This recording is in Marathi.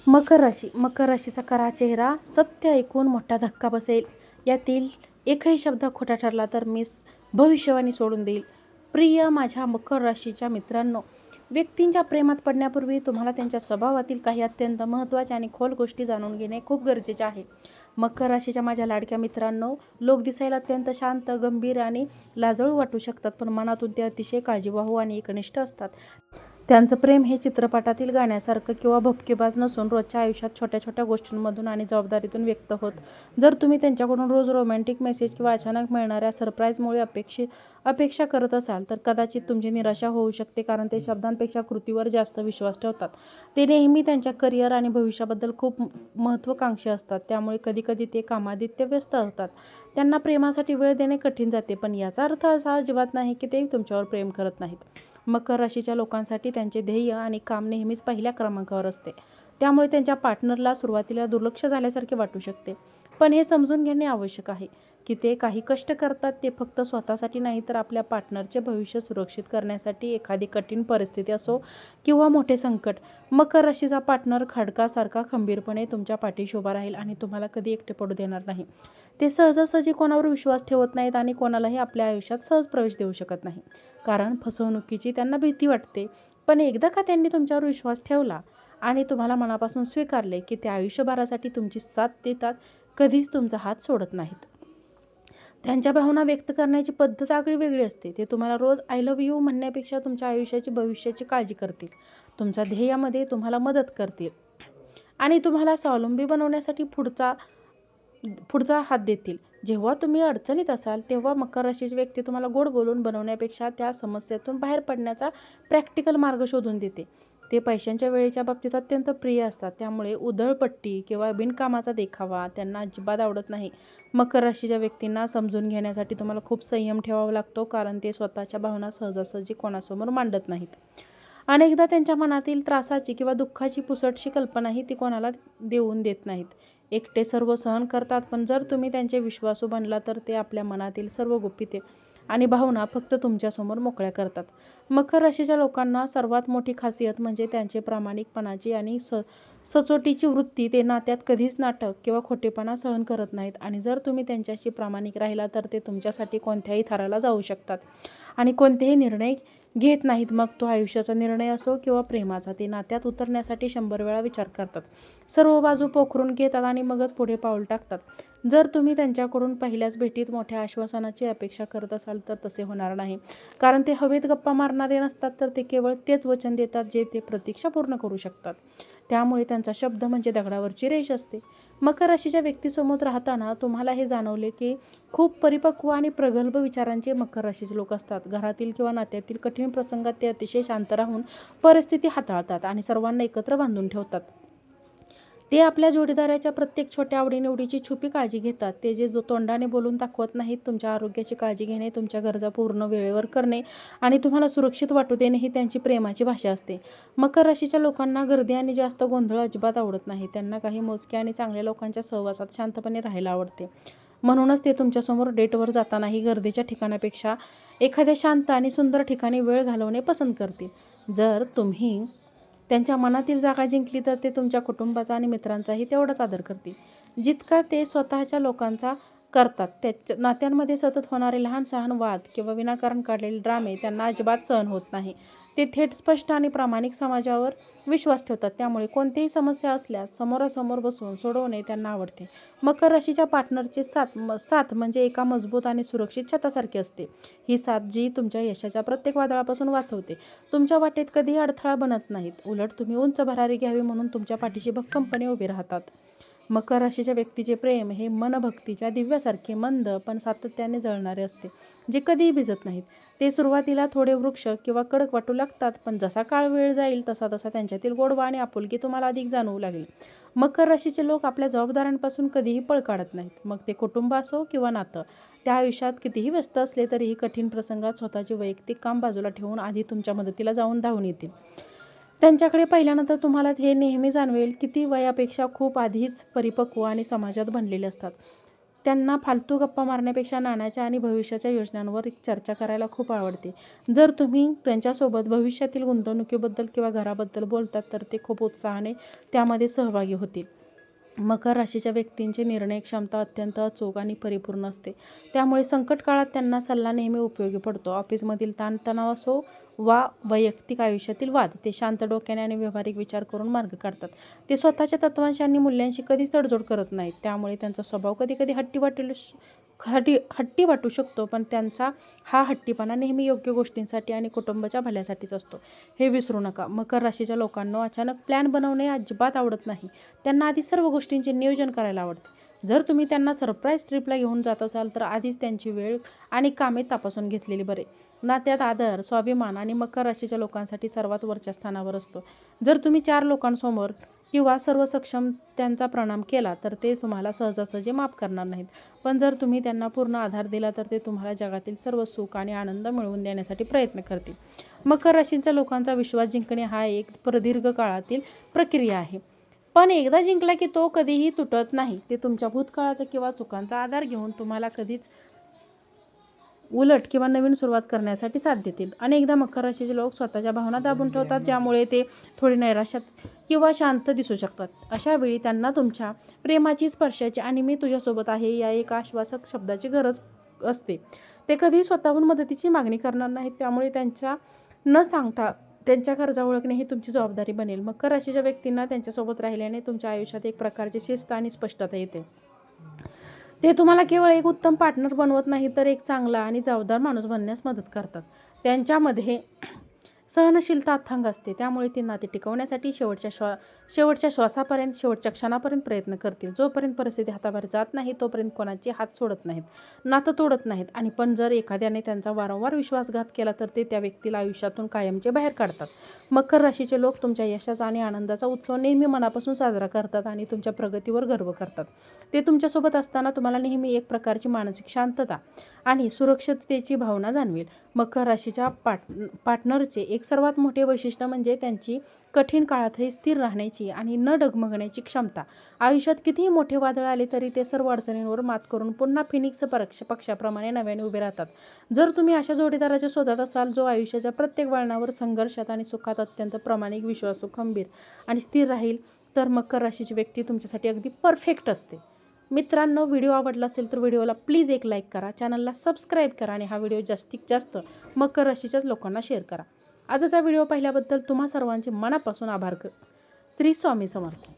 मकर राशीचा खरा चेहरा सत्य ऐकून मोठा धक्का बसेल. यातील एकही शब्द खोटा ठरला तर मी भविष्यवाणी सोडून देईल. प्रिय माझ्या मकर राशीच्या मित्रांनो, व्यक्तींच्या प्रेमात पडण्यापूर्वी तुम्हाला त्यांच्या स्वभावातील काही अत्यंत महत्त्वाच्या आणि खोल गोष्टी जाणून घेणे खूप गरजेचे आहे. मकर राशीच्या माझ्या लाडक्या मित्रांनो, लोक दिसायला अत्यंत शांत, गंभीर आणि लाजळू वाटू शकतात, पण मनातून ते अतिशय काळजीवाहू आणि एकनिष्ठ असतात. त्यांचं प्रेम हे चित्रपटातील गाण्यासारखं किंवा भपकेबाज नसून रोजच्या आयुष्यात छोट्या छोट्या गोष्टींमधून आणि जबाबदारीतून व्यक्त होत. जर तुम्ही त्यांच्याकडून रोज रोमॅन्टिक मेसेज किंवा अचानक मिळणाऱ्या सरप्राईजमुळे अपेक्षा करत असाल तर कदाचित तुमची निराशा होऊ शकते, कारण ते शब्दांपेक्षा कृतीवर जास्त विश्वास ठेवतात. ते नेहमी त्यांच्या करिअर आणि भविष्याबद्दल खूप महत्त्वाकांक्षी असतात, त्यामुळे कधीकधी ते कामात व्यस्त होतात. त्यांना प्रेमासाठी वेळ देणे कठीण जाते, पण याचा अर्थ असा अजिबात नाही की ते तुमच्यावर प्रेम करत नाहीत. मकर राशीच्या लोकांसाठी त्यांचे ध्येय आणि काम नेहमीच पहिल्या क्रमांकावर असते, त्यामुळे त्यांच्या पार्टनरला सुरुवातीला दुर्लक्ष झाल्यासारखे वाटू शकते. पण हे समजून घेणे आवश्यक आहे की ते काही कष्ट करतात, ते फक्त स्वतःसाठी नाही तर आपल्या पार्टनरचे भविष्य सुरक्षित करण्यासाठी. एखादी कठीण परिस्थिती असो किंवा मोठे संकट, मकर राशीचा पार्टनर खडकासारखा खंबीरपणे तुमच्या पाठीशी उभा राहील आणि तुम्हाला कधी एकटे पडू देणार नाही. ते सहजासहजी कोणावर विश्वास ठेवत नाहीत आणि कोणालाही आपल्या आयुष्यात सहज प्रवेश देऊ शकत नाही, कारण फसवणुकीची त्यांना भीती वाटते. पण एकदा का त्यांनी तुमच्यावर विश्वास ठेवला आणि तुम्हाला मनापासून स्वीकारले की ते आयुष्यभरासाठी तुमची साथ देतात, कधीच तुमचा हात सोडत नाहीत. त्यांच्या भावना व्यक्त करण्याची पद्धत आगळी वेगळी असते. ते तुम्हाला रोज आय लव्ह यू म्हणण्यापेक्षा तुमच्या भविष्याची काळजी करतील, तुमच्या ध्येयामध्ये तुम्हाला मदत करतील आणि तुम्हाला स्वावलंबी बनवण्यासाठी पुढचा हात देतील. जेव्हा तुम्ही अडचणीत असाल तेव्हा मकर राशीची व्यक्ती तुम्हाला गोड बोलून बनवण्यापेक्षा त्या समस्येतून बाहेर पडण्याचा प्रॅक्टिकल मार्ग शोधून देते. ते पैशांच्या वेळेच्या बाबतीत अत्यंत प्रिय असतात, त्यामुळे उधळपट्टी किंवा बिनकामाचा देखावा त्यांना अजिबात आवडत नाही. मकर राशीच्या व्यक्तींना समजून घेण्यासाठी तुम्हाला खूप संयम ठेवावा लागतो, कारण ते स्वतःच्या भावना सहजासहजी कोणासमोर मांडत नाहीत. अनेकदा त्यांच्या मनातील त्रासाची किंवा दुःखाची पुसटशी कल्पनाही ती कोणाला देऊन देत नाहीत. एकटे सर्व सहन करतात, पण जर तुम्ही त्यांचे विश्वासू बनला तर ते आपल्या मनातील सर्व गुपिते आणि भावना फक्त तुमच्यासमोर मोकळ्या करतात. मकर राशीच्या लोकांना सर्वात मोठी खासियत म्हणजे त्यांचे प्रामाणिकपणाची आणि सचोटीची वृत्ती. ते नात्यात कधीच नाटक किंवा खोटेपणा सहन करत नाहीत आणि जर तुम्ही त्यांच्याशी प्रामाणिक राहिला तर ते तुमच्यासाठी कोणत्याही थराला जाऊ शकतात आणि कोणतेही निर्णय घेत नाहीत. मग तो आयुष्याचा निर्णय असो किंवा प्रेमाचा, ते नात्यात उतरण्यासाठी 100 वेळा विचार करतात, सर्व बाजू पोखरून घेतात आणि मगच पुढे पाऊल टाकतात. जर तुम्ही त्यांच्याकडून पहिल्याच भेटीत मोठ्या आश्वासनाची अपेक्षा करत असाल तर तसे होणार नाही, कारण ते हवेत गप्पा मारणारे नसतात, तर ते केवळ तेच वचन देतात जे ते प्रतीक्षा पूर्ण करू शकतात. त्यामुळे त्यांचा शब्द म्हणजे दगडावरची रेष असते. मकर राशीच्या व्यक्तीसमोर राहताना तुम्हाला हे जाणवले की खूप परिपक्व आणि प्रगल्भ विचारांचे मकर राशीचे लोक असतात. घरातील किंवा नात्यातील कठीण प्रसंगात ते अतिशय शांत राहून परिस्थिती हाताळतात आणि सर्वांना एकत्र बांधून ठेवतात. ते आपल्या जोडीदाराच्या प्रत्येक छोट्या आवडीनिवडीची छुपी काळजी घेतात. ते जे तोंडाने बोलून दाखवत नाहीत. तुमच्या आरोग्याची काळजी घेणे, तुमच्या गरजा पूर्ण वेळेवर करणे आणि तुम्हाला सुरक्षित वाटू देणे ही त्यांची प्रेमाची भाषा असते. मकर राशीच्या लोकांना गर्दी आणि जास्त गोंधळ अजिबात आवडत नाही. त्यांना काही मोजक्या आणि चांगल्या लोकांच्या सहवासात शांतपणे राहायला आवडते. म्हणूनच ते तुमच्यासमोर डेटवर जातानाही गर्दीच्या ठिकाणापेक्षा एखाद्या शांत आणि सुंदर ठिकाणी वेळ घालवणे पसंत करतील. जर तुम्ही त्यांच्या मनातील जागा जिंकली तर ते तुमच्या कुटुंबाचा आणि मित्रांचाही तेवढाच आदर करतील, जितका ते स्वतःच्या लोकांचा करतात. त्या नात्यांमध्ये सतत होणारे लहान सहान वाद किंवा विनाकारण काढलेले ड्रामे त्यांना अजिबात सहन होत नाही. ते थेट, स्पष्ट आणि प्रामाणिक समाजावर विश्वास ठेवतात, त्यामुळे कोणतीही समस्या असल्यास समोरासमोर बसून सोडवणे त्यांना आवडते. मकर राशीच्या पार्टनरची साथ म्हणजे एका मजबूत आणि सुरक्षित छतासारखी असते. ही साथ जी तुमच्या यशाच्या प्रत्येक वादळापासून वाचवते. तुमच्या वाटेत कधीही अडथळा बनत नाहीत. उलट तुम्ही उंच भरारी घ्यावी म्हणून तुमच्या पाठीशी भक्कमपणे उभे राहतात. मकर राशीच्या व्यक्तीचे प्रेम हे मनभक्तीच्या दिव्यासारखे मंद पण सातत्याने जळणारे असते, जे कधीही भिजत नाहीत. ते सुरुवातीला थोडे वृक्ष किंवा कडक वाटू लागतात, पण जसा वेळ जाईल तसा तसा त्यांच्यातील गोडवा आणि आपुलकी तुम्हाला अधिक जाणवू लागेल. मकर राशीचे लोक आपल्या जबाबदाऱ्यांपासून कधीही पळ काढत नाहीत. मग ते कुटुंब असो किंवा नातं. त्या आयुष्यात कितीही व्यस्त असले तरीही कठीण प्रसंगात स्वतःचे वैयक्तिक काम बाजूला ठेवून आधी तुमच्या मदतीला धावून येतील. त्यांच्याकडे पाहिल्यानंतर तुम्हाला हे नेहमी जाणवेल की ती वयापेक्षा खूप आधीच परिपक्व आणि समाजात बनलेले असतात. त्यांना फालतू गप्पा मारण्यापेक्षा नाण्याच्या आणि भविष्याच्या योजनांवर चर्चा करायला खूप आवडते. जर तुम्ही त्यांच्यासोबत भविष्यातील गुंतवणुकीबद्दल किंवा घराबद्दल बोलतात तर ते खूप उत्साहाने त्यामध्ये सहभागी होतील. मकर राशीच्या व्यक्तींची निर्णय क्षमता अत्यंत अचूक आणि परिपूर्ण असते. त्यामुळे संकट काळात त्यांना सल्ला नेहमी उपयोगी पडतो. ऑफिसमधील ताणतणाव असो वा वैयक्तिक आयुष्यातील वाद, ते शांत डोक्याने आणि व्यावहारिक विचार करून मार्ग काढतात. ते स्वतःच्या तत्त्वांशी आणि मूल्यांशी कधीच तडजोड करत नाहीत. त्यामुळे त्यांचा स्वभाव कधीकधी हट्टी वाटू शकतो, पण त्यांचा हा हट्टीपणा नेहमी योग्य गोष्टींसाठी आणि कुटुंबाच्या भल्यासाठीच असतो, हे विसरू नका. मकर राशीच्या लोकांना अचानक प्लॅन बनवणे अजिबात आवडत नाही. त्यांना आधी सर्व गोष्टींचे नियोजन करायला आवडते. जर तुम्ही त्यांना सरप्राईज ट्रिपला घेऊन जात असाल तर आधीच त्यांची वेळ आणि कामे तपासून घेतलेली बरे. नात्यात आदर, स्वाभिमान आणि मकर राशीच्या लोकांसाठी सर्वात वरच्या स्थानावर असतो. जर तुम्ही 4 लोकांसमोर किंवा सर्व सक्षम त्यांचा प्रणाम केला तर ते तुम्हाला सहजासहजी माफ करणार नाहीत. पण जर तुम्ही त्यांना पूर्ण आधार दिला तर ते तुम्हाला जगातील सर्व सुख आणि आनंद मिळवून देण्यासाठी प्रयत्न करतील. मकर राशीच्या लोकांचा विश्वास जिंकणे हा एक प्रदीर्घ काळातील प्रक्रिया आहे. पण एकदा जिंकला की तो कधीही तुटत नाही. ते तुमच्या भूतकाळाचा किंवा चुकांचा आधार घेऊन तुम्हाला कधीच उलट किंवा नवीन सुरुवात करण्यासाठी साथ देतील. अनेकदा मकर राशीचे लोक स्वतःच्या भावना दाबून ठेवतात, ज्यामुळे ते थोडे नैराश्यात किंवा शांत दिसू शकतात. अशा वेळी त्यांना तुमच्या प्रेमाची, स्पर्शाची आणि मी तुझ्यासोबत आहे या एका आश्वासक शब्दाची गरज असते. ते कधीही स्वतःहून मदतीची मागणी करणार नाहीत. त्यामुळे त्यांच्या न सांगता त्यांच्या गरजा ओळखणे ही तुमची जबाबदारी बनेल. मकर राशीच्या व्यक्तींना त्यांच्यासोबत राहिल्याने तुमच्या आयुष्यात एक प्रकारची शिस्त आणि स्पष्टता येते. ते तुम्हाला केवळ एक उत्तम पार्टनर बनवत नाही तर एक चांगला आणि जबाबदार माणूस बनण्यास मदत करतात. त्यांच्यामध्ये सहनशीलता अथांग असते. त्यामुळे ते नाते टिकवण्यासाठी शेवटच्या श्वासापर्यंत, शेवटच्या क्षणापर्यंत प्रयत्न करतील. जोपर्यंत परिस्थिती हाताबाहेर जात नाही तोपर्यंत कोणाचे हात सोडत नाहीत, नातं तोडत नाहीत. आणि पण जर एखाद्याने त्यांचा वारंवार विश्वासघात केला तर ते त्या व्यक्तीला आयुष्यातून कायमचे बाहेर काढतात. मकर राशीचे लोक तुमच्या यशाचा आणि आनंदाचा उत्सव नेहमी मनापासून साजरा करतात आणि तुमच्या प्रगतीवर गर्व करतात. ते तुमच्यासोबत असताना तुम्हाला नेहमी एक प्रकारची मानसिक शांतता आणि सुरक्षिततेची भावना जाणवेल. मकर राशीच्या पार्टनरचे एक सर्वात मोठे वैशिष्ट्य म्हणजे त्यांची कठीण काळातही स्थिर राहण्याची आणि न डगमगण्याची क्षमता. आयुष्यात कितीही मोठे वादळ आले तरी ते सर्व अडचणींवर मात करून पुन्हा फिनिक्स पक्षाप्रमाणे नव्याने उभे राहतात. जर तुम्ही अशा जोडीदाराच्या शोधात असाल जो आयुष्याच्या प्रत्येक वळणावर संघर्षात आणि सुखात अत्यंत प्रामाणिक, विश्वासू, खंबीर आणि स्थिर राहील तर मकर राशीची व्यक्ती तुमच्यासाठी अगदी परफेक्ट असते. मित्रांनो, व्हिडिओ आवडला असेल तर व्हिडिओला प्लीज एक लाईक करा, चॅनलला सबस्क्राईब करा आणि हा व्हिडिओ जास्तीत जास्त मकर राशीच्याच लोकांना शेअर करा. आजचा व्हिडिओ पाहिल्याबद्दल तुम्हा सर्वांचे मनापासून आभार. श्री स्वामी समर्थ.